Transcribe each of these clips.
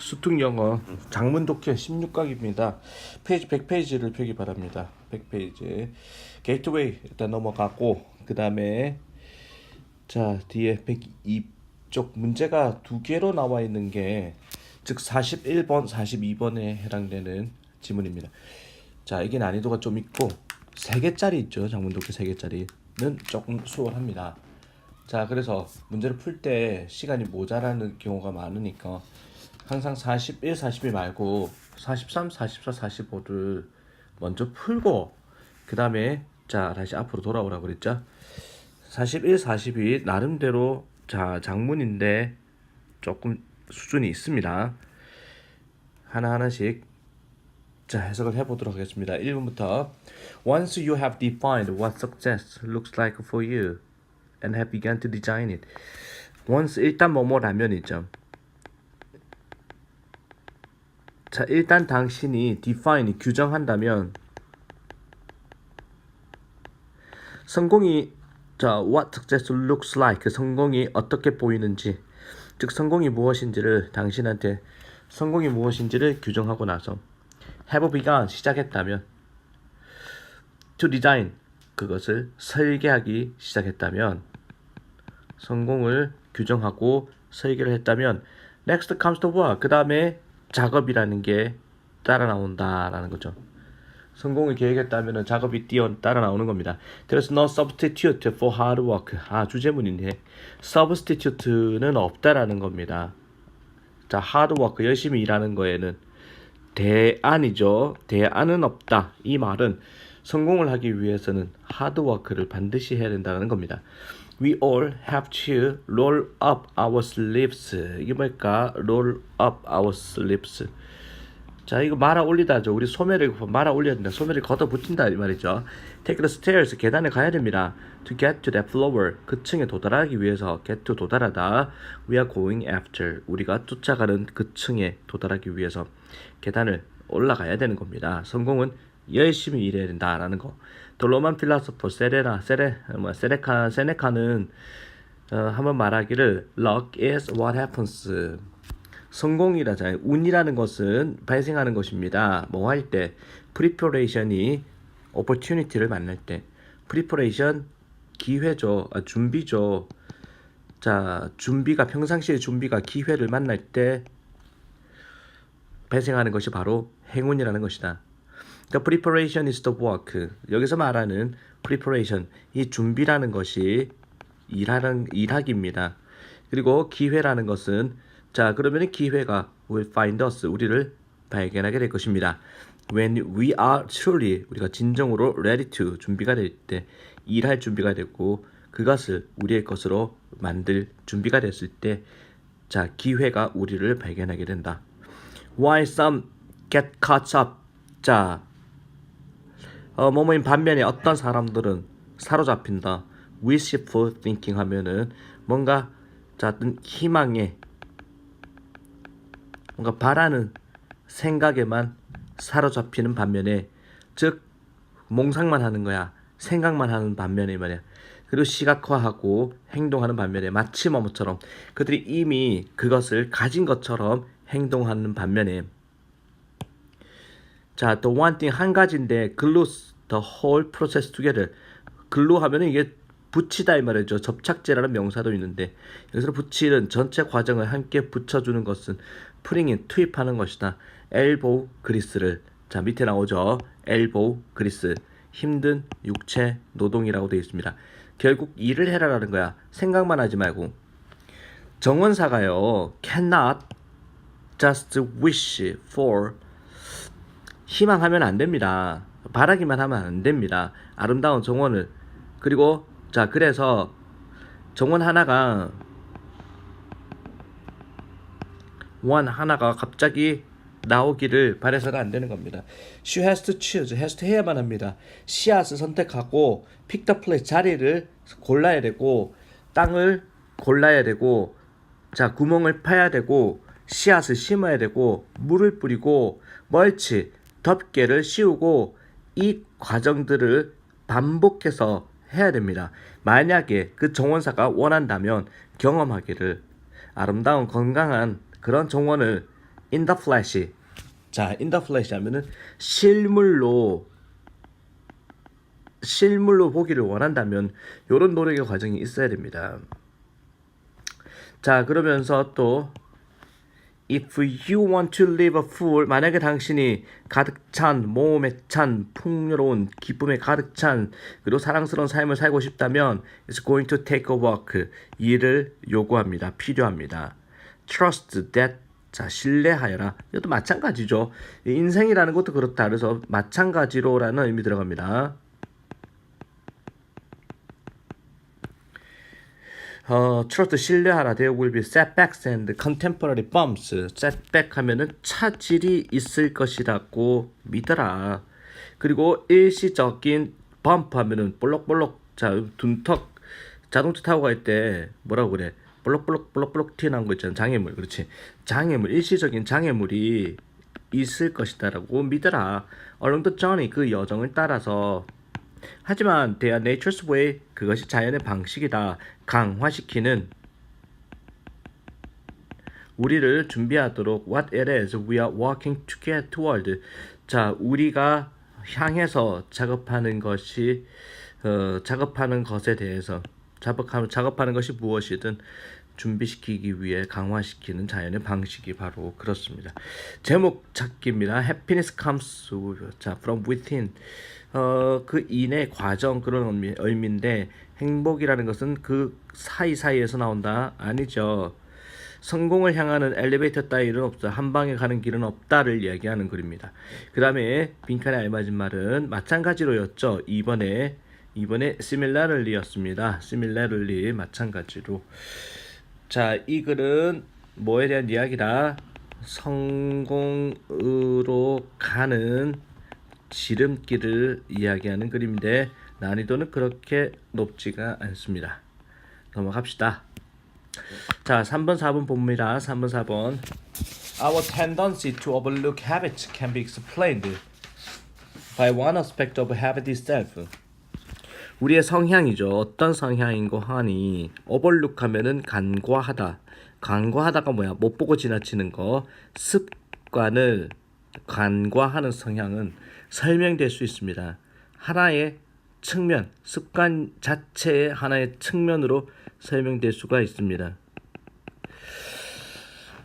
수특영어 장문 독해 16강입니다. 페이지 100페이지를 펴기 바랍니다. 100페이지 게이트웨이 일단 넘어가고 그 다음에 자 뒤에 102쪽 문제가 두 개로 나와 있는 게 즉 41번, 42번에 해당되는 지문입니다. 자 이게 난이도가 좀 있고 3개짜리 있죠. 장문 독해 3개짜리는 조금 수월합니다. 자 그래서 문제를 풀 때 시간이 모자라는 경우가 많으니까 항상 41, 42 말고 43, 44, 45를 먼저 풀고 그 다음에 자 다시 앞으로 돌아오라고 그랬죠. 41, 42 나름대로 자 장문인데 조금 수준이 있습니다. 하나하나씩 자 해석을 해보도록 하겠습니다. 1번부터 Once you have defined what success looks like for you and have begun to design it. Once 일단 뭐뭐라면이죠. 자 일단 당신이 define 규정한다면 성공이 자 what success looks like 성공이 어떻게 보이는지 즉 성공이 무엇인지를 당신한테 성공이 무엇인지를 규정하고 나서 have begun 시작했다면 to design 그것을 설계하기 시작했다면 성공을 규정하고 설계를 했다면 next comes to work 그 다음에 작업이라는 게 따라 나온다라는 거죠. 성공을 계획했다면 작업이 따라 나오는 겁니다. There's no substitute for hard work. 주제문이네. substitute는 없다라는 겁니다. 자, hard work 열심히 일하는 거에는 대안이죠. 대안은 없다. 이 말은 성공을 하기 위해서는 hard work를 반드시 해야 된다는 겁니다. We all have to roll up our sleeves. 이게 뭘까? roll up our sleeves. 자 이거 말아 올리다죠. 우리 소매를 말아 올려야 된다. 소매를 걷어 붙인다 이 말이죠. Take the stairs 계단에 가야 됩니다. To get to that floor 그 층에 도달하기 위해서 get to 도달하다. We are going after 우리가 쫓아가는 그 층에 도달하기 위해서 계단을 올라가야 되는 겁니다. 성공은 열심히 일해야 된다라는 거. The Roman philosopher 세네카는 한번 말하기를 luck is what happens. 성공이라잖아요. 운이라는 것은 발생하는 것입니다. 뭐 할 때 preparation이 opportunity를 만날 때 preparation 기회죠. 준비죠. 자 준비가 평상시의 준비가 기회를 만날 때 발생하는 것이 바로 행운이라는 것이다. 그러니까 preparation is the work. 여기서 말하는 preparation 이 준비라는 것이 일하기입니다. 그리고 기회라는 것은 자 그러면 기회가 will find us 우리를 발견하게 될 것입니다. When we are truly 우리가 진정으로 ready to 준비가 될 때 일할 준비가 됐고 그것을 우리의 것으로 만들 준비가 됐을 때 자 기회가 우리를 발견하게 된다. While some get caught up 자 뭐뭐인 반면에 어떤 사람들은 사로잡힌다. wishful thinking 하면은 뭔가 자 희망에 뭔가 바라는 생각에만 사로잡히는 반면에 즉 몽상만 하는 거야. 생각만 하는 반면에 말이야. 그리고 시각화하고 행동하는 반면에 마치 뭐뭐처럼 그들이 이미 그것을 가진 것처럼 행동하는 반면에 자, the one thing 한 가지인데 glues the whole process together. glue 하면은 이게 붙이다 이 말이죠. 접착제라는 명사도 있는데 여기서 붙이는 전체 과정을 함께 붙여주는 것은 프링인 투입하는 것이다. elbow grease를 자 밑에 나오죠. elbow grease 힘든 육체 노동이라고 되어 있습니다. 결국 일을 해라라는 거야. 생각만 하지 말고 정원사가요. cannot just wish for 희망하면 안 됩니다. 바라기만 하면 안 됩니다. 아름다운 정원을 그리고 자 그래서 정원 하나가 원 하나가 갑자기 나오기를 바라서는 안 되는 겁니다. She has to choose, has to 해야만 합니다. 씨앗을 선택하고 pick the place 자리를 골라야 되고 땅을 골라야 되고 자 구멍을 파야 되고 씨앗을 심어야 되고 물을 뿌리고 멀치 덮개를 씌우고 이 과정들을 반복해서 해야 됩니다. 만약에 그 정원사가 원한다면 경험하기를 아름다운 건강한 그런 정원을 in the flesh. 자, in the flesh 하면은 실물로 보기를 원한다면 이런 노력의 과정이 있어야 됩니다. 자, 그러면서 또 if you want to live a full, 만약에 당신이 가득 찬, 모험에 찬, 풍요로운, 기쁨에 가득 찬, 그리고 사랑스러운 삶을 살고 싶다면 it's going to take a work, 일을 요구합니다. 필요합니다. trust that, 자, 신뢰하여라. 이것도 마찬가지죠. 인생이라는 것도 그렇다. 그래서 마찬가지로라는 의미 들어갑니다. trust 신뢰하라. There will be setbacks and contemporary bumps. setback 하면은 차질이 있을 것이라고 믿어라. 그리고 일시적인 bump 하면은 볼록볼록, 자, 둔턱, 자동차 타고 갈 때 뭐라고 그래? 볼록볼록 튀어나온 거 있잖아. 장애물. 그렇지. 장애물, 일시적인 장애물이 있을 것이다라고 믿어라. Along the journey, 그 여정을 따라서. 하지만 they are nature's way, 그것이 자연의 방식이다. 강화시키는 우리를 준비하도록 what it is we are working to get toward. 자, 우리가 향해서 작업하는 것이 작업하는 것에 대해서 작업하는 것이 무엇이든 준비시키기 위해 강화시키는 자연의 방식이 바로 그렇습니다. 제목 찾기입니다. Happiness comes, 자, from within. 그 인의 과정, 그런 의미인데 행복이라는 것은 그 사이사이에서 나온다? 아니죠. 성공을 향하는 엘리베이터 따위는 없다. 한 방에 가는 길은 없다를 이야기하는 글입니다. 그 다음에 빈칸에 알맞은 말은 마찬가지로였죠. 이번에 similarly였습니다. similarly, 마찬가지로. 자, 이 글은 뭐에 대한 이야기다? 성공으로 가는 지름길을 이야기하는 글인데 난이도는 그렇게 높지가 않습니다. 넘어갑시다. 자, 3번 4번 봅니다. 3번 4번. Our tendency to overlook habits can be explained by one aspect of habit itself. 우리의 성향이죠. 어떤 성향인고 하니 overlook 하면은 간과하다. 간과하다가 뭐야? 못 보고 지나치는 거. 습관을 간과하는 성향은 설명될 수 있습니다. 하나의 측면, 습관 자체의 하나의 측면으로 설명될 수가 있습니다.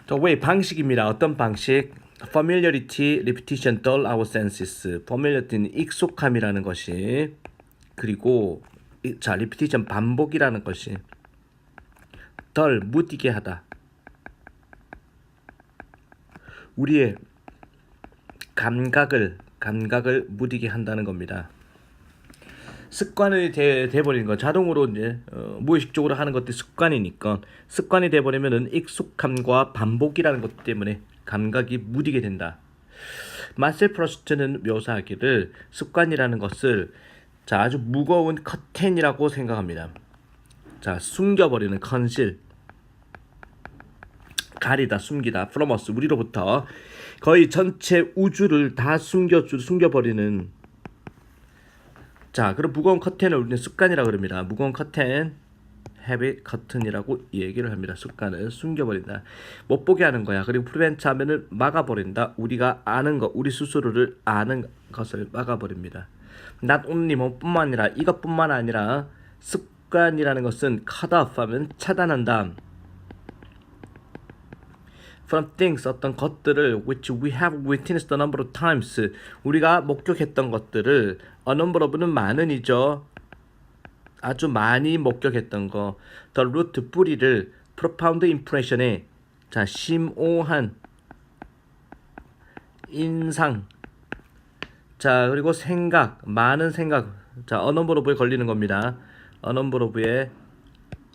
자, way, 방식입니다. 어떤 방식? familiarity, repetition, dull our senses. familiarity는 익숙함이라는 것이, 그리고 자, repetition, 반복이라는 것이, dull, 무디게 하다. 우리의 감각을 무디게 한다는 겁니다. 습관이 돼버리는 거, 자동으로 이제 무의식적으로 하는 것들이 습관이니까 습관이 돼버리면은 익숙함과 반복이라는 것 때문에 감각이 무디게 된다. 마셀 프로스트는 묘사하기를 습관이라는 것을 자, 아주 무거운 커튼이라고 생각합니다. 자, 숨겨버리는, 컨실, 가리다, 숨기다, from us, 우리로부터 거의 전체 우주를 다 숨겨버리는. 자, 그럼 무거운 커튼을 우리는 습관이라고 그럽니다. 무거운 커튼, habit 커튼이라고 얘기를 합니다. 습관을 숨겨버린다. 못 보게 하는 거야. 그리고 prevent 하면은 막아버린다. 우리가 아는 것, 우리 스스로를 아는 것을 막아버립니다. not only 뭐뿐만 아니라, 이것뿐만 아니라 습관이라는 것은 cut off 하면 차단한다. from things, 어떤 것들을 which we have witnessed a number of times, 우리가 목격했던 것들을 a number of는 많은이죠. 아주 많이 목격했던 거. the root, 뿌리를 profound impression에, 자, 심오한 인상, 자, 그리고 생각, 많은 생각. 자, a number of에 걸리는 겁니다. a number of에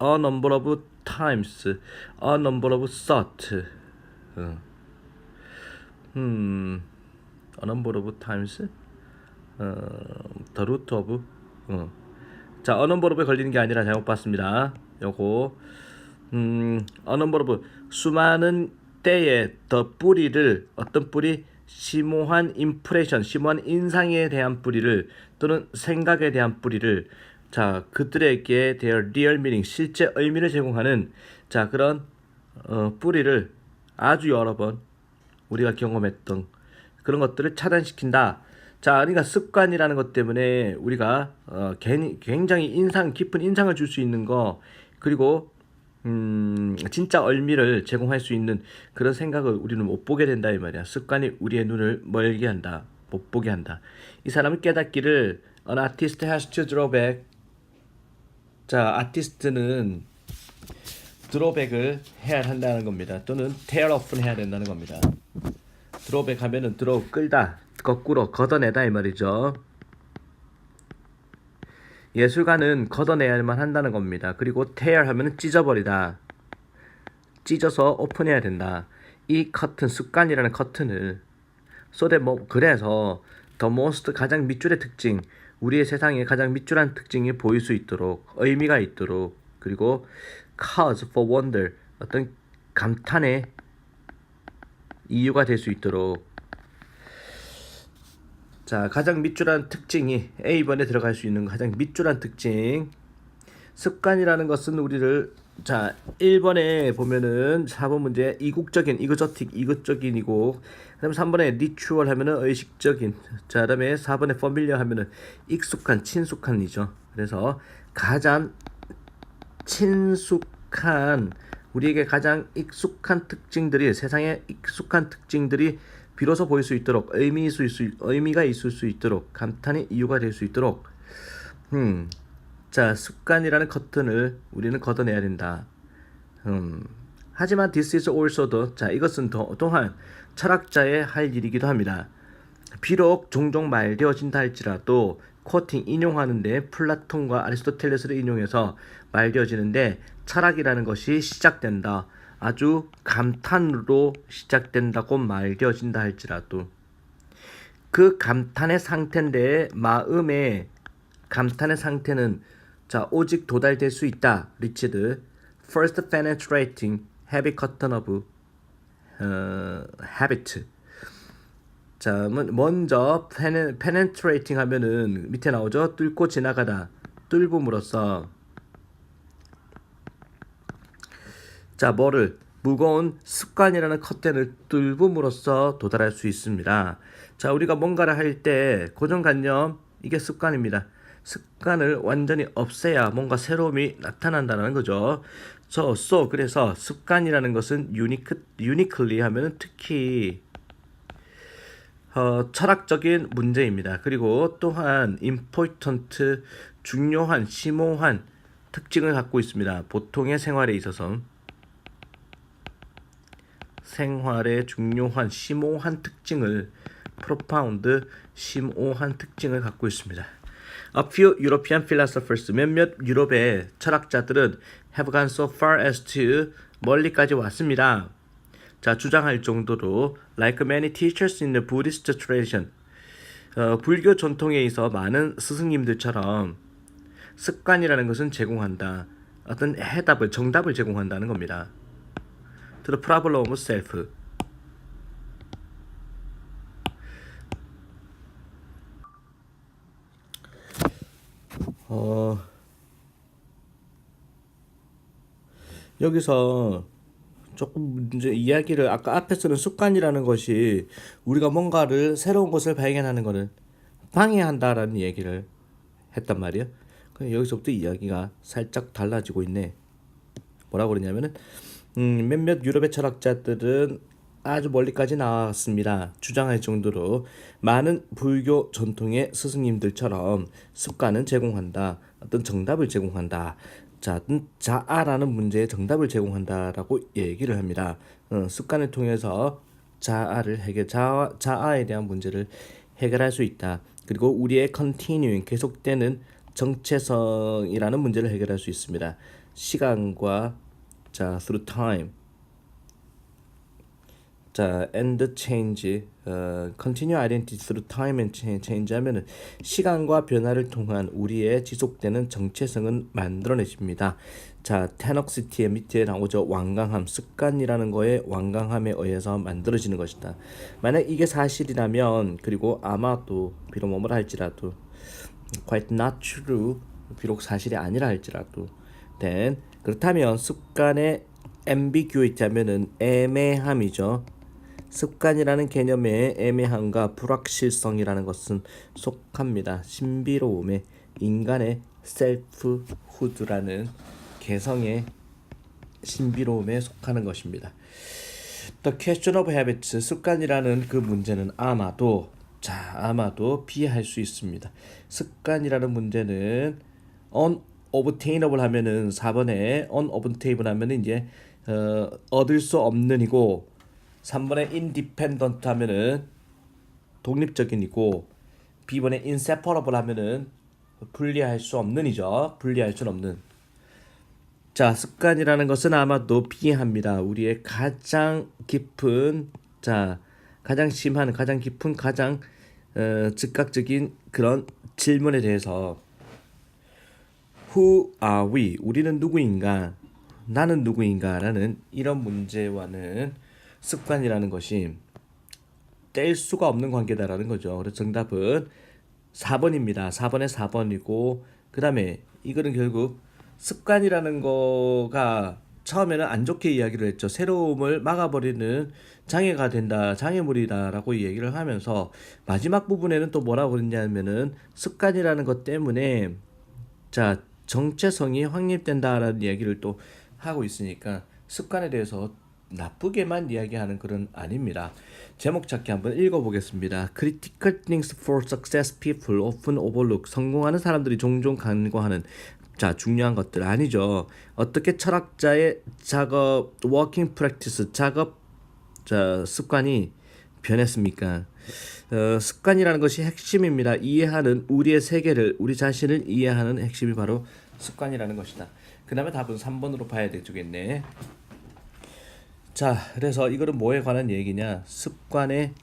a number of times, a number of thought. a number of times, the root of, 자, a number of에 걸리는 게 아니라 잘못 봤습니다. 요거, a number of, 수많은 때에 the 뿌리를, 어떤 뿌리? 심오한 impression, 심오한 인상에 대한 뿌리를, 또는 생각에 대한 뿌리를, 자, 그들에게 their real meaning, 실제 의미를 제공하는, 자, 그런 뿌리를 아주 여러 번 우리가 경험했던 그런 것들을 차단시킨다. 자, 그러니까 습관이라는 것 때문에 우리가 굉장히 깊은 인상을 줄 수 있는 거, 그리고 진짜 얼미를 제공할 수 있는 그런 생각을 우리는 못 보게 된다 이 말이야. 습관이 우리의 눈을 멀게 한다, 못 보게 한다. 이 사람은 깨닫기를 An artist has to drawback. 자, 아티스트는 드로백을 해야 한다는 겁니다. 또는 tear off는 해야 된다는 겁니다. 드로백 하면은 드로우 끌다, 거꾸로 걷어내다 이 말이죠. 예술가는 걷어내야만 한다는 겁니다. 그리고 tear 하면은 찢어버리다, 찢어서 오픈해야 된다. 이 커튼, 습관이라는 커튼을 그래서 the most, 가장 밑줄의 특징, 우리의 세상에 가장 밑줄한 특징이 보일 수 있도록, 의미가 있도록, 그리고 cause for wonder, 어떤 감탄의 이유가 될 수 있도록. 자, 가장 밑줄한 특징이 A번에 들어갈 수 있는 가장 밑줄한 특징. 습관이라는 것은 우리를, 자, 1번에 보면은 4번 문제 이국적인, 이것적인이고, 그다음에 3번에 리추얼 하면은 의식적인, 자, 그다음에 4번에 familiar 하면은 익숙한, 친숙한이죠. 그래서 가장 친숙한, 우리에게 가장 익숙한 특징들이, 세상에 익숙한 특징들이 비로소 보일 수 있도록, 의미가 있을 수 있도록, 감탄의 이유가 될 수 있도록, 자, 습관이라는 커튼을 우리는 걷어내야 된다. 하지만 this is also도, 자, 이것은 또한 철학자의 할 일이기도 합니다. 비록 종종 말되어진다 할지라도, 코팅, 인용하는데 플라톤과 아리스토텔레스를 인용해서 말되어지는데, 철학이라는 것이 시작된다, 아주 감탄으로 시작된다고 말되어진다 할지라도, 그 감탄의 상태인데, 마음의 감탄의 상태는, 자, 오직 도달될 수 있다. 리치드 first penetrating heavy curtain of habit. 자, 먼저 penetrating 하면은 밑에 나오죠. 뚫고 지나가다, 뚫음으로써, 자, 뭐를, 무거운 습관이라는 커튼을 뚫음으로써 도달할 수 있습니다. 자, 우리가 뭔가를 할 때 고정관념, 이게 습관입니다. 습관을 완전히 없애야 뭔가 새로움이 나타난다는 거죠. 그래서 습관이라는 것은 uniquely 하면은 특히 철학적인 문제입니다. 그리고 또한 important, 중요한, 심오한 특징을 갖고 있습니다. 보통의 생활에 있어서 생활의 중요한, 심오한 특징을, profound, 심오한 특징을 갖고 있습니다. A few European philosophers, 몇몇 유럽의 철학자들은 have gone so far as to, 멀리까지 왔습니다. 자, 주장할 정도로 like many teachers in the Buddhist tradition, 불교 전통에 있어 많은 스승님들처럼 습관이라는 것은 제공한다, 어떤 정답을 제공한다는 겁니다. To the problem of self. 여기서 조금 이제 이야기를, 아까 앞에서는 습관이라는 것이 우리가 뭔가를, 새로운 것을 발견하는 것을 방해한다라는 얘기를 했단 말이야. 여기서부터 이야기가 살짝 달라지고 있네. 뭐라고 그러냐면은 몇몇 유럽의 철학자들은 아주 멀리까지 나왔습니다. 주장할 정도로 많은 불교 전통의 스승님들처럼 습관은 제공한다, 어떤 정답을 제공한다, 자아라는 문제에 정답을 제공한다라고 얘기를 합니다. 습관을 통해서 자아에 대한 문제를 해결할 수 있다. 그리고 우리의 continuing, 계속되는 정체성이라는 문제를 해결할 수 있습니다. 시간과, 자, through time, 자, and change, continue identity through time and change 하면은 시간과 변화를 통한 우리의 지속되는 정체성은 만들어내십니다. 자, 테너시티의 밑에 나오죠. 완강함, 습관이라는 거에 완강함에 의해서 만들어지는 것이다. 만약 이게 사실이라면, 그리고 아마도, 비록 뭐뭐라 할지라도, quite not true, 비록 사실이 아니라 할지라도, then, 그렇다면 습관의 ambiguity 하면은 애매함이죠. 습관이라는 개념에 애매함과 불확실성이라는 것은 속합니다. 신비로움에 인간의 셀프후드라는 개성의 신비로움에 속하는 것입니다. The question of habits, 습관이라는 그 문제는 아마도 피할 수 있습니다. 습관이라는 문제는 unobtainable 하면은 4번에 unobtainable 하면은 이제 얻을 수 없는이고 3번에 independent 하면은 독립적인이고 B번에 inseparable 하면은 분리할 수 없는이죠. 분리할 수 없는. 자, 습관이라는 것은 아마도 피합니다. 우리의 가장 깊은 가장 심한, 가장 깊은, 가장 즉각적인 그런 질문에 대해서 Who are we? 우리는 누구인가? 나는 누구인가? 라는 이런 문제와는 습관이라는 것이 뗄 수가 없는 관계다라는 거죠. 그래서 정답은 4번입니다. 4번에 4번이고 그 다음에 이거는 결국 습관이라는 거가 처음에는 안 좋게 이야기를 했죠. 새로움을 막아버리는 장애가 된다, 장애물이다 라고 얘기를 하면서 마지막 부분에는 또 뭐라고 그랬냐면은 습관이라는 것 때문에 정체성이 확립된다라는 이야기를 또 하고 있으니까 습관에 대해서 나쁘게만 이야기하는 글은 아닙니다. 제목 찾기 한번 읽어보겠습니다. Critical things for success people often overlook. 성공하는 사람들이 종종 간과하는 중요한 것들 아니죠. 어떻게 철학자의 작업 working practice 작업 습관이 변했습니까? 습관이라는 것이 핵심입니다. 이해하는 우리의 세계를 우리 자신을 이해하는 핵심이 바로 습관이라는 것이다. 그 다음에 답은 3번으로 봐야 되겠네. 자, 그래서 이거는 뭐에 관한 얘기냐? 습관의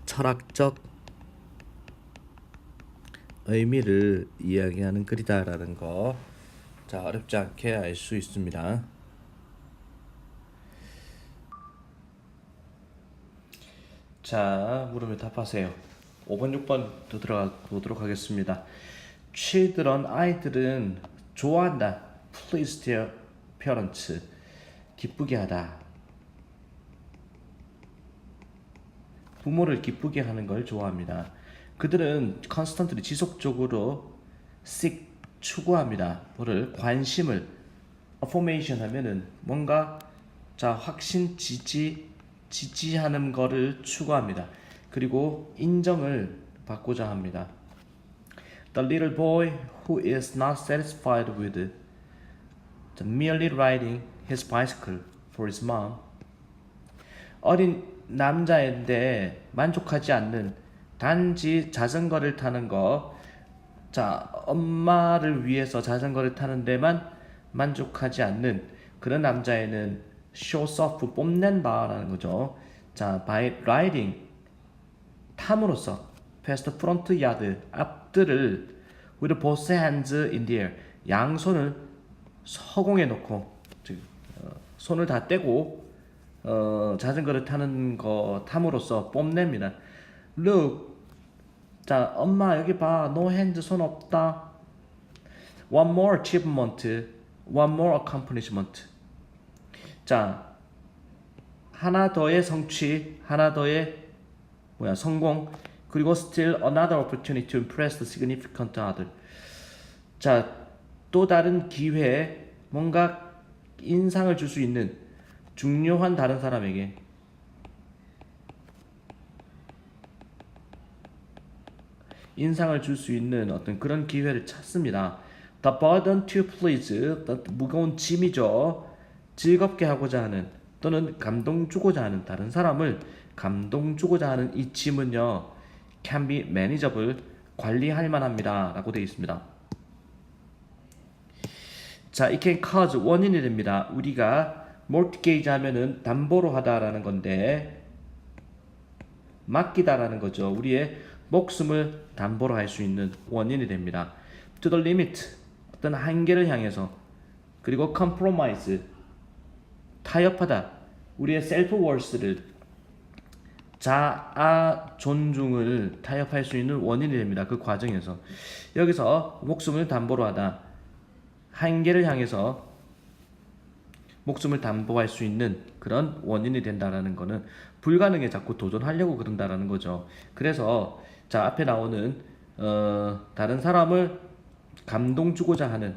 철학적 의미를 이야기하는 글이다라는 거. 자, 어렵지 않게 알 수 있습니다. 자, 물으면 답하세요. 5번, 6번 또 들어가 보도록 하겠습니다. children, 아이들은 좋아한다. please their parents, 기쁘게 하다. 부모를 기쁘게 하는 걸 좋아합니다. 그들은 constantly 지속적으로 seek 추구합니다. 뭐를 관심을 affirmation 하면은 뭔가 확신 지지하는 거를 추구합니다. 그리고 인정을 받고자 합니다. The little boy who is not satisfied with merely riding his bicycle for his mom. 어린 남자인데 만족하지 않는 단지 자전거를 타는 거. 엄마를 위해서 자전거를 타는 데만 만족하지 않는 그런 남자애는 shows off 뽐낸다라는 거죠. by riding 탐으로써 past front yard 앞들을 with both hands in the air 양손을 허공에 놓고 손을 다 떼고 자전거를 타는 거 탐으로써 뽐냅니다. Look, 엄마 여기 봐, no hands 손 없다. One more achievement, one more accomplishment. 하나 더의 성취, 하나 더의 성공, 그리고 still another opportunity to impress the significant other. 또 다른 기회, 뭔가 인상을 줄 수 있는 중요한 다른 사람에게 인상을 줄 수 있는 어떤 그런 기회를 찾습니다. The burden to please, 무거운 짐이죠. 즐겁게 하고자 하는 또는 감동 주고자 하는 다른 사람을 감동 주고자 하는 이 짐은요, can be manageable, 관리할 만합니다 라고 되어 있습니다. it can cause 원인이 됩니다. 우리가 mortgage 하면은 담보로 하다라는 건데 맡기다라는 거죠. 우리의 목숨을 담보로 할 수 있는 원인이 됩니다. to the limit, 어떤 한계를 향해서. 그리고 compromise, 타협하다. 우리의 self-worth를, 자아 존중을 타협할 수 있는 원인이 됩니다. 그 과정에서. 여기서 목숨을 담보로 하다, 한계를 향해서 목숨을 담보할 수 있는 그런 원인이 된다라는 거는 불가능에 자꾸 도전하려고 그런다라는 거죠. 그래서 자 앞에 나오는 다른 사람을 감동 주고자 하는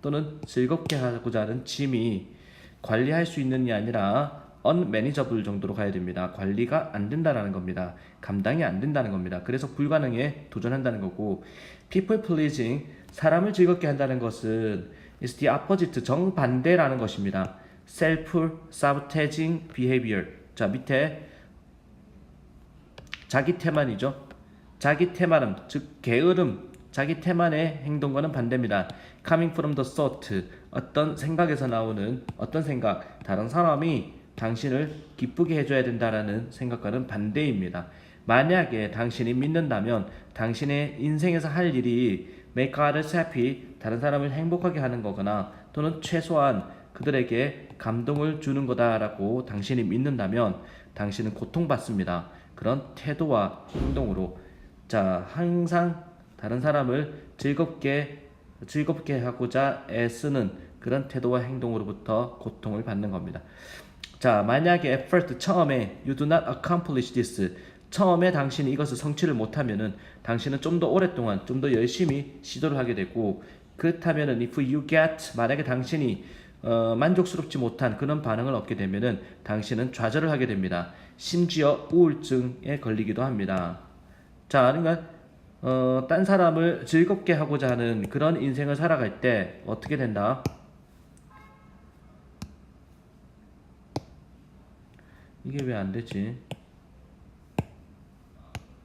또는 즐겁게 하고자 하는 짐이 관리할 수 있는 게 아니라 unmanageable 정도로 가야 됩니다. 관리가 안 된다라는 겁니다. 감당이 안 된다는 겁니다. 그래서 불가능에 도전한다는 거고, people pleasing, 사람을 즐겁게 한다는 것은 is the opposite, 정반대라는 것입니다. self-sabotaging behavior. 자, 밑에 자기 태만이죠. 자기 태만음, 즉 게으름, 자기 태만의 행동과는 반대입니다. coming from the thought, 어떤 생각에서 나오는 어떤 생각, 다른 사람이 당신을 기쁘게 해줘야 된다라는 생각과는 반대입니다. 만약에 당신이 믿는다면 당신의 인생에서 할 일이 make others happy, 다른 사람을 행복하게 하는 거거나 또는 최소한 그들에게 감동을 주는 거다라고 당신이 믿는다면 당신은 고통받습니다. 그런 태도와 행동으로 자 항상 다른 사람을 즐겁게 하고자 애쓰는 그런 태도와 행동으로부터 고통을 받는 겁니다. 자, 만약에 at first 처음에 you do not accomplish this, 처음에 당신이 이것을 성취를 못하면은 당신은 좀 더 오랫동안 좀 더 열심히 시도를 하게 되고, 그렇다면은 if you get, 만약에 당신이 만족스럽지 못한 그런 반응을 얻게 되면은 당신은 좌절을 하게 됩니다. 심지어 우울증에 걸리기도 합니다. 자, 그러니까 딴 사람을 즐겁게 하고자 하는 그런 인생을 살아갈 때 어떻게 된다? 이게 왜 안 되지?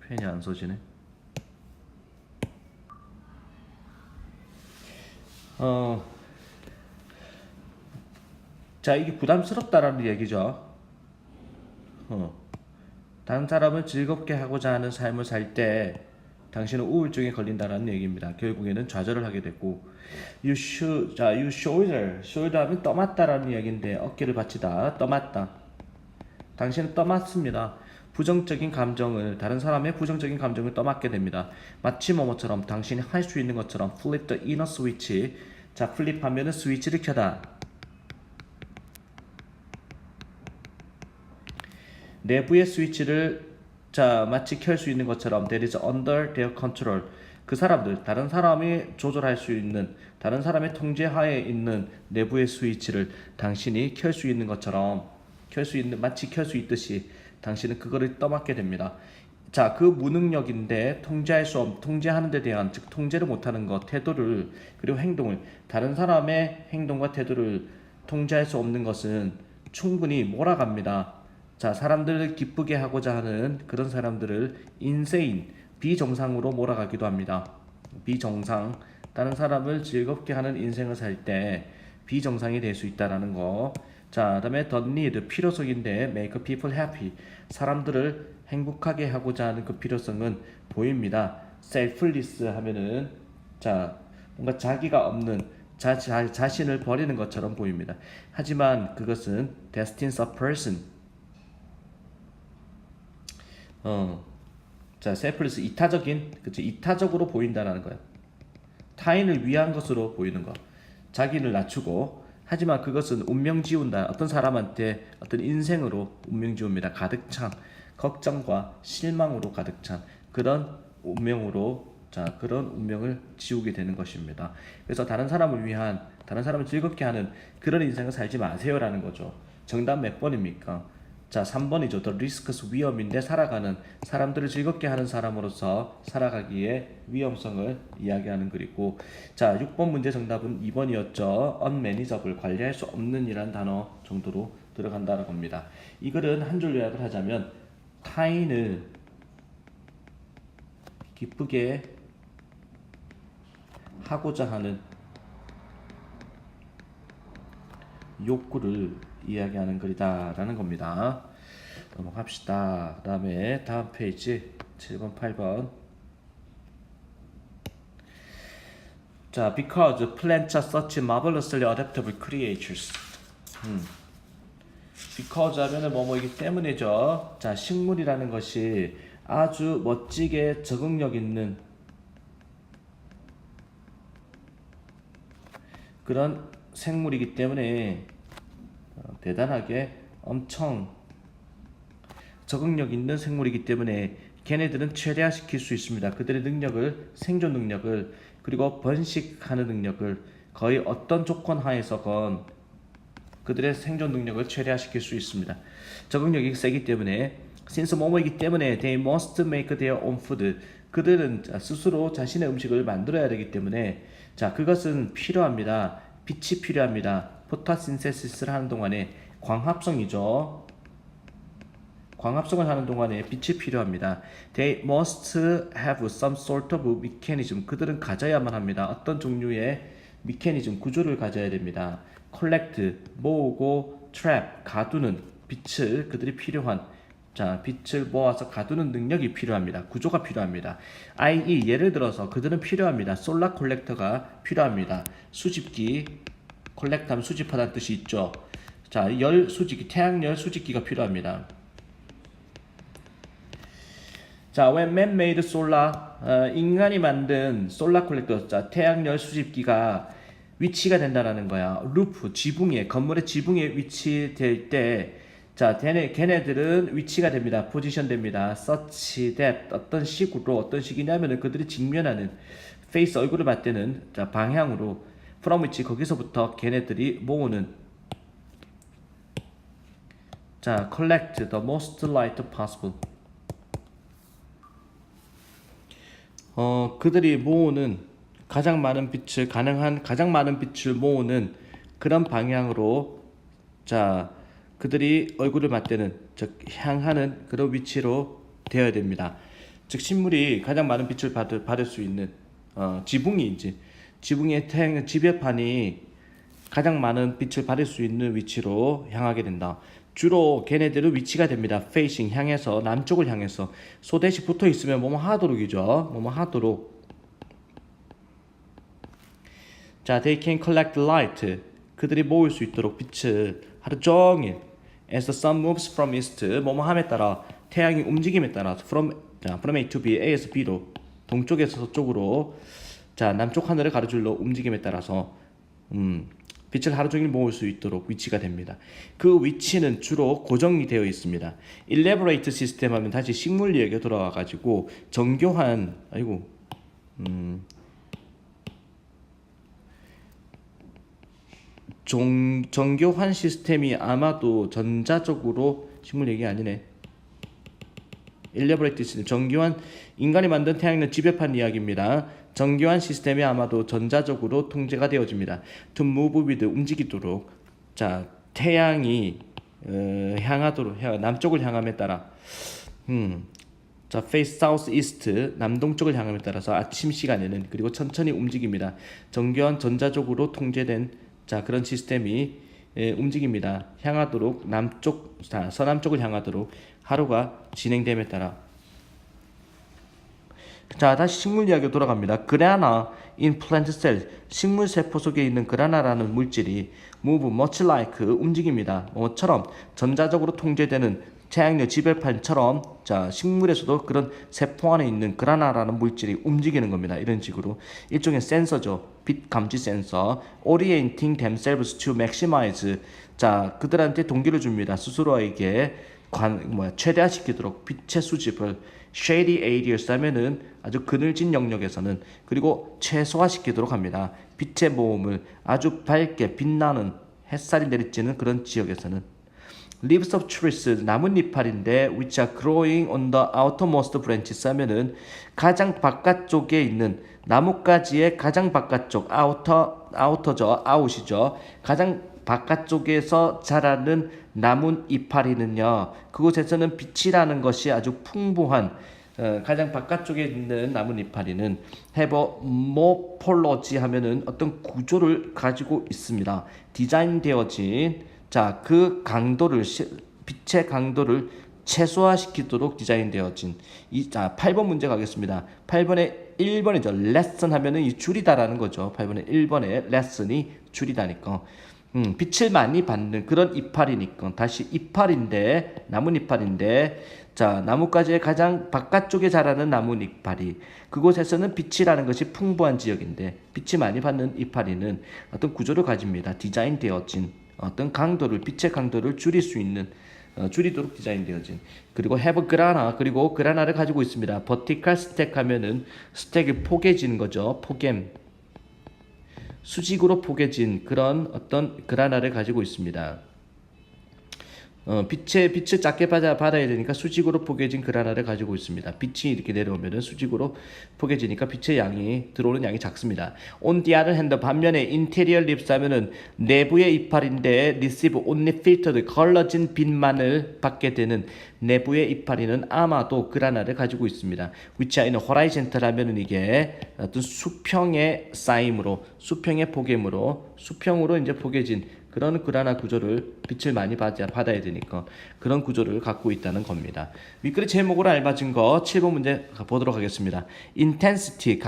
펜이 안 써지네. 자, 이게 부담스럽다라는 얘기죠. 다른 사람을 즐겁게 하고자 하는 삶을 살 때 당신은 우울증에 걸린다는 얘기입니다. 결국에는 좌절을 하게 됐고, you shoulder 하면 떠맡다라는 얘기인데 어깨를 받치다, 떠맡다. 당신은 떠맡습니다. 부정적인 감정을, 다른 사람의 부정적인 감정을 떠맡게 됩니다. 마치 뭐뭐처럼 당신이 할 수 있는 것처럼 flip the inner switch. 자, 플립하면은 스위치를 켜다. 내부의 스위치를 자 마치 켤 수 있는 것처럼 that is under their control. 그 사람들, 다른 사람이 조절할 수 있는, 다른 사람의 통제하에 있는 내부의 스위치를 당신이 켤 수 있는 것처럼, 마치 켤 수 있듯이 당신은 그거를 떠맡게 됩니다. 자, 그 무능력인데 통제하는 데 대한, 즉 통제를 못하는 것, 태도를, 그리고 행동을, 다른 사람의 행동과 태도를 통제할 수 없는 것은 충분히 몰아갑니다. 자, 사람들을 기쁘게 하고자 하는 그런 사람들을 insane, 비정상으로 몰아가기도 합니다. 비정상, 다른 사람을 즐겁게 하는 인생을 살 때 비정상이 될 수 있다라는 거. 자, 그다음에 the need, 필요성인데 make people happy, 사람들을 행복하게 하고자 하는 그 필요성은 보입니다. selfless 하면은 자 뭔가 자기가 없는 자신을 버리는 것처럼 보입니다. 하지만 그것은 destines a person. 자, selfless, 이타적인, 그치, 이타적으로 보인다라는 거야. 타인을 위한 것으로 보이는 거. 자기를 낮추고, 하지만 그것은 운명 지운다. 어떤 사람한테 어떤 인생으로 운명 지웁니다. 가득 찬 걱정과 실망으로 가득 찬 그런 운명으로, 자, 그런 운명을 지우게 되는 것입니다. 그래서 다른 사람을 위한, 다른 사람을 즐겁게 하는 그런 인생을 살지 마세요라는 거죠. 정답 몇 번입니까? 자, 3번이죠. The risks, 위험인데 살아가는, 사람들을 즐겁게 하는 사람으로서 살아가기에 위험성을 이야기하는 글이고, 자, 6번 문제 정답은 2번이었죠. unmanageable, 관리할 수 없는 이란 단어 정도로 들어간다는 겁니다. 이 글은 한 줄 요약을 하자면 타인을 기쁘게 하고자 하는 욕구를 이야기하는 글이다라는 겁니다. 넘어갑시다. 그 다음에 다음 페이지 7번 8번. 자, because plants are such marvelously adaptable creatures. because 하면은 뭐뭐이기 때문이죠. 자, 식물이라는 것이 아주 멋지게 적응력 있는 그런 생물이기 때문에 대단하게 엄청 적응력 있는 생물이기 때문에 걔네들은 최대화시킬 수 있습니다. 그들의 능력을, 생존 능력을, 그리고 번식하는 능력을 거의 어떤 조건 하에서건 그들의 생존 능력을 최대화시킬 수 있습니다. 적응력이 세기 때문에 since 뭐뭐이기 때문에 they must make their own food. 그들은 스스로 자신의 음식을 만들어야 되기 때문에 자 그것은 필요합니다. 빛이 필요합니다. 포토신테시스를 하는 동안에 광합성이죠. 광합성을 하는 동안에 빛이 필요합니다. They must have some sort of mechanism. 그들은 가져야만 합니다. 어떤 종류의 mechanism, 구조를 가져야 됩니다. Collect, 모으고, trap, 가두는 빛을 그들이 필요한 자 빛을 모아서 가두는 능력이 필요합니다. 구조가 필요합니다. i.e. 예를 들어서 그들은 필요합니다. 솔라 콜렉터가 필요합니다. 수집기, 콜렉트하면 수집하다는 뜻이 있죠. 자, 열 수집기, 태양열 수집기가 필요합니다. 자, when man-made solar, 인간이 만든 솔라 콜렉터, 자, 태양열 수집기가 위치가 된다라는 거야. 루프, 지붕에, 건물의 지붕에 위치될 때, 자, 걔네들은 위치가 됩니다. 포지션 됩니다. such that, 어떤 식이냐면은 그들이 직면하는, face, 얼굴을 맞대는, 자, 방향으로, from which, 거기서부터 걔네들이 모으는, 자, collect the most light possible. 그들이 모으는 가장 많은 빛을 가장 많은 빛을 모으는 그런 방향으로 자 그들이 얼굴을 맞대는 즉 향하는 그런 위치로 되어야 됩니다. 즉 식물이 가장 많은 빛을 받을 수 있는 지붕의 태양 지배판이 가장 많은 빛을 받을 수 있는 위치로 향하게 된다. 주로 걔네들은 위치가 됩니다. facing 향해서 남쪽을 향해서 소대시 붙어 있으면 뭐뭐 하도록이죠. 뭐뭐 하도록. 자, they can collect light. 그들이 모을 수 있도록 빛을 하루 종일. As the sun moves from east, 뭐뭐 함에 따라 태양이 움직임에 따라 from A to B, A에서 B로 동쪽에서 서쪽으로 자 남쪽 하늘을 가로질러 움직임에 따라서 빛을 하루 종일 모을 수 있도록 위치가 됩니다. 그 위치는 주로 고정이 되어 있습니다. Elaborate 시스템 하면 다시 식물리학에 돌아와 가지고 정교한 정교한 시스템이 아마도 전자적으로 식물리학이 아니네. Elaborate 시스템, 정교한 인간이 만든 태양력 지배판 이야기입니다. 정교한 시스템이 아마도 전자적으로 통제가 되어집니다. To move with 움직이도록 자 태양이 향하도록 남쪽을 향함에 따라 자 face southeast 남동쪽을 향함에 따라서 아침 시간에는 그리고 천천히 움직입니다. 정교한 전자적으로 통제된 자 그런 시스템이 움직입니다. 향하도록 남쪽 자 서남쪽을 향하도록 하루가 진행됨에 따라 자 다시 식물 이야기로 돌아갑니다. 그라나 in plant cell 식물 세포 속에 있는 그라나라는 물질이 move much like 움직입니다. 뭐처럼 전자적으로 통제되는 태양력 지배판처럼 자 식물에서도 그런 세포 안에 있는 그라나라는 물질이 움직이는 겁니다. 이런 식으로 일종의 센서죠. 빛 감지 센서. orienting themselves to maximize 자 그들한테 동기를 줍니다. 스스로에게 최대화시키도록 빛의 수집을 shady areas 하면은 아주 그늘진 영역에서는 그리고 최소화시키도록 합니다. 빛의 모험을 아주 밝게 빛나는 햇살이 내리쬐는 그런 지역에서는 leaves of trees 나뭇잎알인데 which are growing on the outermost branches 하면은 가장 바깥쪽에 있는 나뭇가지의 가장 바깥쪽 outer죠 out이죠 가장 바깥쪽에서 자라는 나뭇잎알이는요 그곳에서는 빛이라는 것이 아주 풍부한 가장 바깥쪽에 있는 나뭇잎알이는 have a morphology 하면은 어떤 구조를 가지고 있습니다. 디자인되어진 자 그 강도를 빛의 강도를 최소화시키도록 디자인되어진 자 8번 문제 가겠습니다. 8번에 1번이죠. lesson 하면은 이 줄이다라는 거죠. 8번에 1번에 lesson이 줄이다니까. 빛을 많이 받는 그런 이파리니까 다시 이파리인데 나뭇잎알인데 자 나뭇가지의 가장 바깥쪽에 자라는 나뭇잎알이 그곳에서는 빛이라는 것이 풍부한 지역인데 빛이 많이 받는 이파리는 어떤 구조를 가집니다. 디자인되어진 어떤 강도를 빛의 강도를 줄일 수 있는 줄이도록 디자인되어진 그리고 have grana 그리고 grana를 가지고 있습니다. vertical stack 하면은 스택이 포개지는 거죠. 포겜 수직으로 포개진 그런 어떤 그라나를 가지고 있습니다. 빛을 작게 받아야 되니까 수직으로 포개진 그라나를 가지고 있습니다. 빛이 이렇게 내려오면은 수직으로 포개지니까 빛의 양이 들어오는 양이 작습니다. On the other hand 반면에 interior lips 하면은 내부의 이파리인데 receive only filtered 걸러진 빛만을 받게 되는 내부의 이파리는 아마도 그라나를 가지고 있습니다. which are in horizontal 하면은 이게 어떤 수평의 쌓임으로 수평의 포개므로 수평으로 이제 포개진 그런 그라나 구조를 빛을 많이 받아야 되니까 그런 구조를 갖고 있다는 겁니다. 윗글의 제목으로 알맞은 거 7번 문제 보도록 하겠습니다. intensity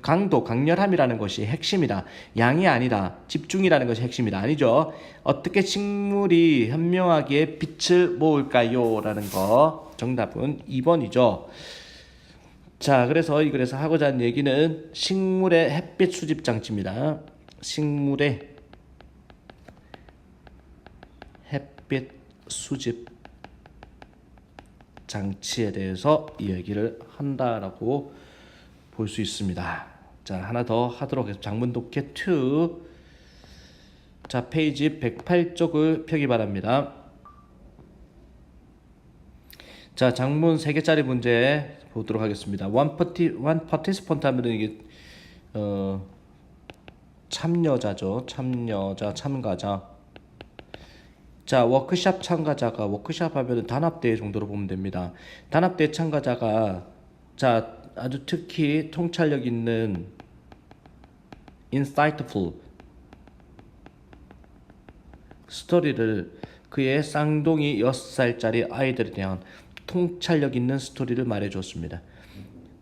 강도 강렬함이라는 것이 핵심이다. 양이 아니다. 집중이라는 것이 핵심이다. 아니죠. 어떻게 식물이 현명하게 빛을 모을까요? 라는 거 정답은 2번이죠. 자, 그래서 이 글에서 하고자 하는 얘기는 식물의 햇빛 수집 장치입니다. 식물의 햇빛 수집 장치에 대해서 이야기를 한다라고 볼 수 있습니다. 자, 하나 더 하도록 하겠습니다. 장문 독해 2. 자, 페이지 108쪽을 펴기 바랍니다. 자, 장문 3개짜리 문제 보도록 하겠습니다. one participant 하면은 이게 참여자죠. 참가자. 자, 워크샵 참가자가 워크샵 하면은 단합대회 정도로 보면 됩니다. 단합대회 참가자가 자, 아주 특히 통찰력 있는 insightful 스토리를 그의 쌍둥이 6살짜리 아이들에 대한 통찰력 있는 스토리를 말해줬습니다.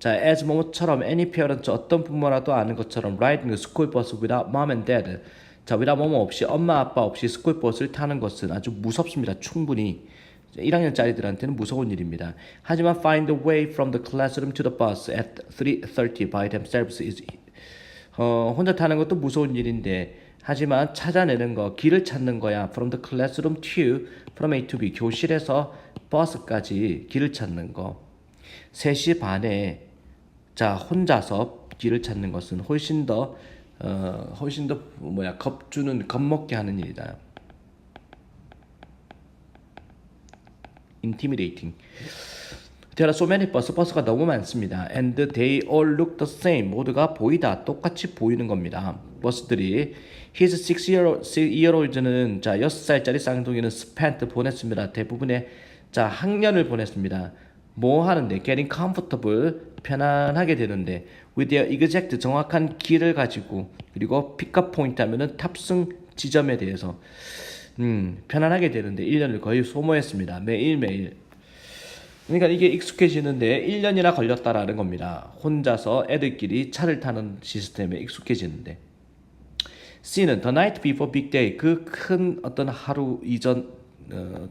자, as 뭐뭐처럼 any parent 어떤 부모라도 아는 것처럼 riding the school bus without mom and dad 자, without 뭐뭐 없이 엄마 아빠 없이 스쿨 버스를 타는 것은 아주 무섭습니다. 충분히 1학년짜리들한테는 무서운 일입니다. 하지만 find the way from the classroom to the bus at 3:30 by themselves is 혼자 타는 것도 무서운 일인데 하지만 찾아내는 거, 길을 찾는 거야. From the classroom to, from A to B. 교실에서 버스까지 길을 찾는 거. 3시 반에 자, 혼자서 길을 찾는 것은 훨씬 더 겁먹게 하는 일이다. Intimidating. There are so many 버스가 너무 많습니다. And they all look the same. 모두가 보이다. 똑같이 보이는 겁니다. 버스들이. His 6-year-old는 자 6살짜리 쌍둥이는 spent 보냈습니다. 대부분의 자 학년을 보냈습니다. 뭐 하는데? Getting comfortable 편안하게 되는데 with their exact 정확한 길을 가지고 그리고 픽업 포인트 하면은 탑승 지점에 대해서 편안하게 되는데 1년을 거의 소모했습니다. 매일매일. 그러니까 이게 익숙해지는데 1년이나 걸렸다라는 겁니다. 혼자서 애들끼리 차를 타는 시스템에 익숙해지는데. C는 the night before big day 그 큰 어떤 하루 이전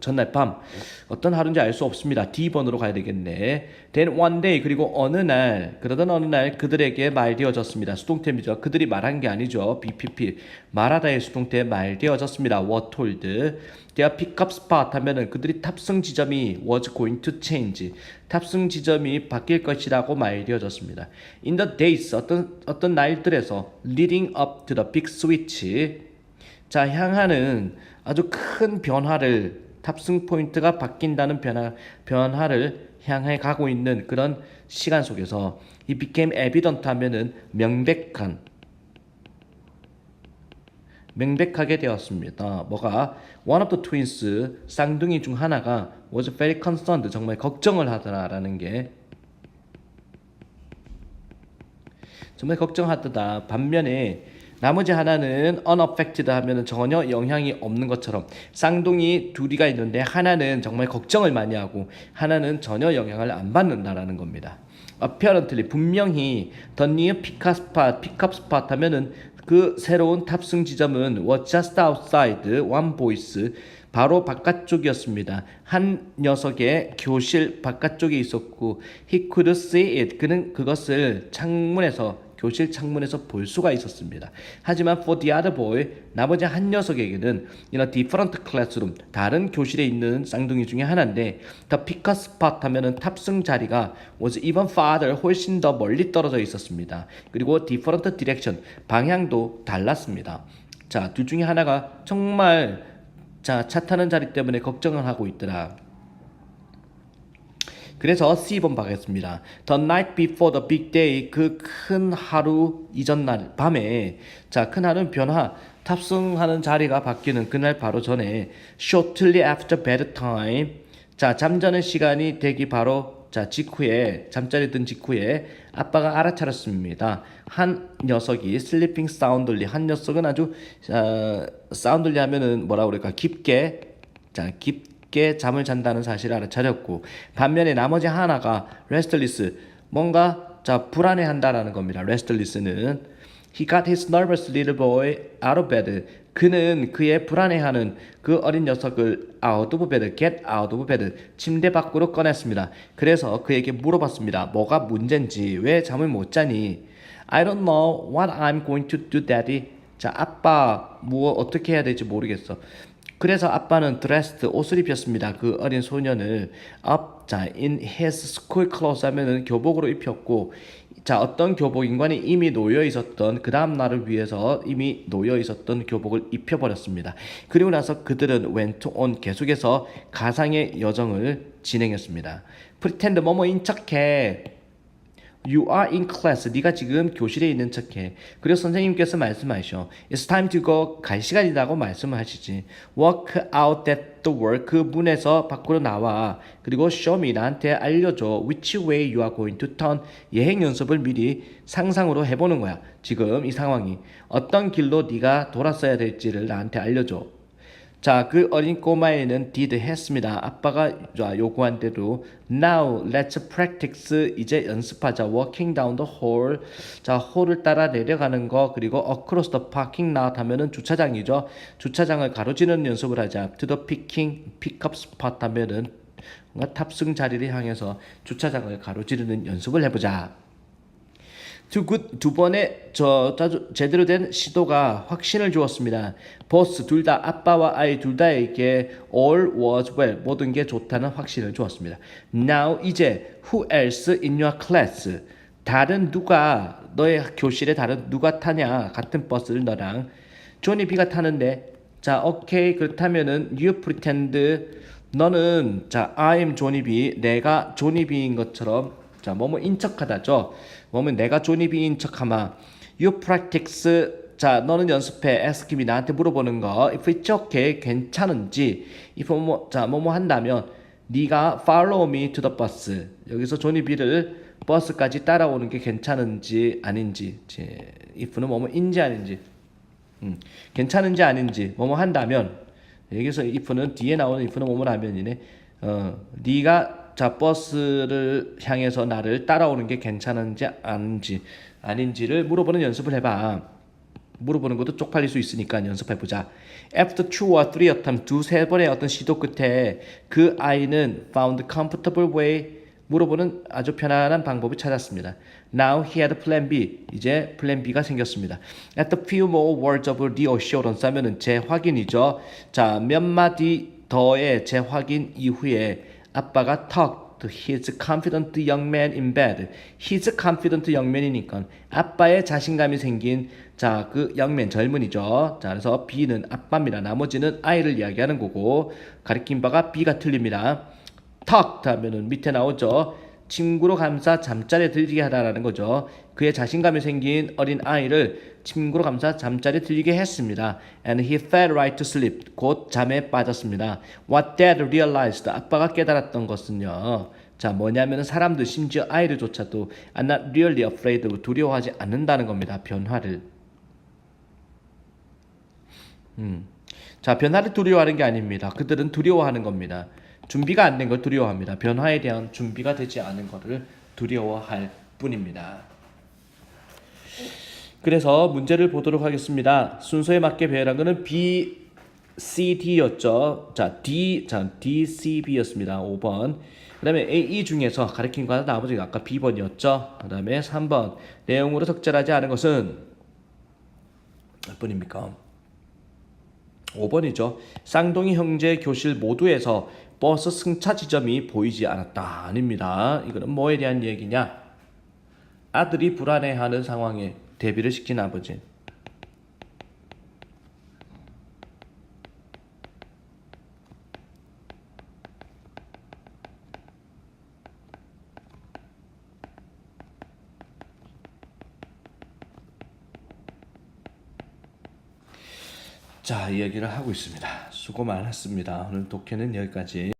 전날 밤 어떤 하루인지 알 수 없습니다. D번으로 가야 되겠네. Then one day 그리고 어느 날 그러던 어느 날 그들에게 말되어졌습니다. 수동태입니다. 그들이 말한 게 아니죠. BPP 말하다의 수동태 말되어졌습니다. were told. Their pickup spot 하면은 그들이 탑승 지점이 was going to change. 탑승 지점이 바뀔 것이라고 말되어졌습니다. In the days 어떤 날들에서 leading up to the big switch 자 향하는 아주 큰 변화를 탑승 포인트가 바뀐다는 변화를 향해 가고 있는 그런 시간 속에서 이 became evident 하면은 명백하게 되었습니다. 뭐가 one of the twins 쌍둥이 중 하나가 was very concerned 정말 걱정을 하더라라는 게 정말 걱정하다. 반면에 나머지 하나는 unaffected 하면은 전혀 영향이 없는 것처럼 쌍둥이 둘이가 있는데 하나는 정말 걱정을 많이 하고 하나는 전혀 영향을 안 받는다라는 겁니다. Apparently 분명히 the new pickup spot 하면은 그 새로운 탑승 지점은 was just outside one boy's 바로 바깥쪽이었습니다. 한 녀석의 교실 바깥쪽에 있었고 he could see it 그는 그것을 창문에서 교실 창문에서 볼 수가 있었습니다. 하지만 for the other boy, 나머지 한 녀석에게는 in a different classroom, 다른 교실에 있는 쌍둥이 중에 하나인데 the pick-up spot 하면은 탑승 자리가 was even farther, 훨씬 더 멀리 떨어져 있었습니다. 그리고 different direction, 방향도 달랐습니다. 자, 둘 중에 하나가 정말 차 타는 자리 때문에 걱정을 하고 있더라. 그래서 C번 가겠습니다. The night before the big day, 그 큰 하루 이전 날 밤에, 자, 큰 하루는 변화, 탑승하는 자리가 바뀌는 그날 바로 전에 shortly after bedtime, 자, 잠자는 시간이 되기 바로 자 직후에, 잠자리 든 직후에 아빠가 알아차렸습니다. 한 녀석이 sleeping soundly, 한 녀석은 아주 soundly 하면은 뭐라 그럴까, 깊게 잠을 잔다는 사실을 알아차렸고, 반면에 나머지 하나가 restless, 뭔가 자 불안해한다라는 겁니다. restless는 he got his nervous little boy out of bed, 그는 그의 불안해하는 그 어린 녀석을 out of bed, get out of bed, 침대 밖으로 꺼냈습니다. 그래서 그에게 물어봤습니다. 뭐가 문제인지, 왜 잠을 못 자니? I don't know what I'm going to do, daddy. 자, 아빠 어떻게 해야 될지 모르겠어. 그래서 아빠는 dressed, 옷을 입혔습니다. 그 어린 소년을 up, 자, in his school clothes 하면은 교복으로 입혔고, 자, 어떤 교복인관이 이미 놓여 있었던, 그 다음 날을 위해서 이미 놓여 있었던 교복을 입혀버렸습니다. 그리고 나서 그들은 went on, 계속해서 가상의 여정을 진행했습니다. pretend, 뭐뭐인 척해. You are in class. 네가 지금 교실에 있는 척해. 그리고 선생님께서 말씀하셔. It's time to go. 갈 시간이라고 말씀을 하시지. Walk out that the work. 그 문에서 밖으로 나와. 그리고 show me. 나한테 알려줘. Which way you are going to turn. 예행 연습을 미리 상상으로 해보는 거야. 지금 이 상황이 어떤 길로 네가 돌았어야 될지를 나한테 알려줘. 자, 그 어린 꼬마애는 did 했습니다. 아빠가 요구한 대로. Now let's practice. 이제 연습하자. Walking down the hall. 자, 홀을 따라 내려가는 거. 그리고 across the parking lot 하면은 주차장이죠. 주차장을 가로지르는 연습을 하자. To the pick-up spot 하면은 뭔가 탑승 자리를 향해서 주차장을 가로지르는 연습을 해보자. 두 번의 제대로 된 시도가 확신을 주었습니다. 보스 둘 다, 아빠와 아이 둘 다에게 all was well, 모든 게 좋다는 확신을 주었습니다. Now 이제 who else in your class, 다른 누가, 너의 교실에 다른 누가 타냐, 같은 버스를 너랑. 조니 비가 타는데. 자, 오케이, 그렇다면은 you pretend, 너는 자 I'm 조니 비, 내가 조니 비인 것처럼, 자, 뭐뭐 인척하다죠. 뭐면 내가 조니비인 척하마. You practice. 자, 너는 연습해. Ask me, 나한테 물어보는 거. If it's okay, 괜찮은지. If 뭐뭐 한다면 네가 follow me to the bus. 여기서 조니비를 버스까지 따라오는 게 괜찮은지 아닌지. if는 뭐뭐인지 아닌지. 괜찮은지 아닌지. 뭐뭐 한다면. 여기서 if는 뒤에 나오는 if는 뭐뭐 하면이네. 네가 자, 버스를 향해서 나를 따라오는 게 괜찮은지 아닌지를 물어보는 연습을 해봐. 물어보는 것도 쪽팔릴 수 있으니까 연습해보자. After 2 or 3 attempts, 두세 번의 어떤 시도 끝에 그 아이는 found comfortable way, 물어보는 아주 편안한 방법을 찾았습니다. Now he had plan B. 이제 플랜 B가 생겼습니다. At a few more words of reassurance 하면은 재확인이죠. 자, 몇 마디 더의 재확인 이후에 아빠가 talked his confident young man in bed. his confident young man이니까 아빠의 자신감이 생긴 자, 그 young man 젊은이죠. 자, 그래서 B는 아빠입니다. 나머지는 아이를 이야기하는 거고 가리킨 바가 B가 틀립니다. talked 하면은 밑에 나오죠. 침구로 감싸 잠자리에 들리게 하다라는 거죠. 그의 자신감이 생긴 어린 아이를 침구로 감싸 잠자리에 들리게 했습니다. And he fell right to sleep. 곧 잠에 빠졌습니다. What dad realized. 아빠가 깨달았던 것은요. 자, 뭐냐면 사람들, 심지어 아이들조차도 are not really afraid. 두려워하지 않는다는 겁니다. 변화를. 자, 변화를 두려워하는 게 아닙니다. 그들은 두려워하는 겁니다. 준비가 안 된 걸 두려워합니다. 변화에 대한 준비가 되지 않은 것을 두려워할 뿐입니다. 그래서 문제를 보도록 하겠습니다. 순서에 맞게 배열한 것은 B CD였죠. 자, DCB였습니다. 5번. 그다음에 A 중에서 가리킨 과는 아버지가 아까 B번이었죠. 그다음에 3번. 내용으로 적절하지 않은 것은 몇 번입니까? 5번이죠. 쌍둥이 형제 교실 모두에서 버스 승차 지점이 보이지 않았다. 아닙니다. 이거는 뭐에 대한 얘기냐? 아들이 불안해하는 상황에 대비를 시킨 아버지. 자, 이야기를 하고 있습니다. 수고 많았습니다. 오늘 독해는 여기까지.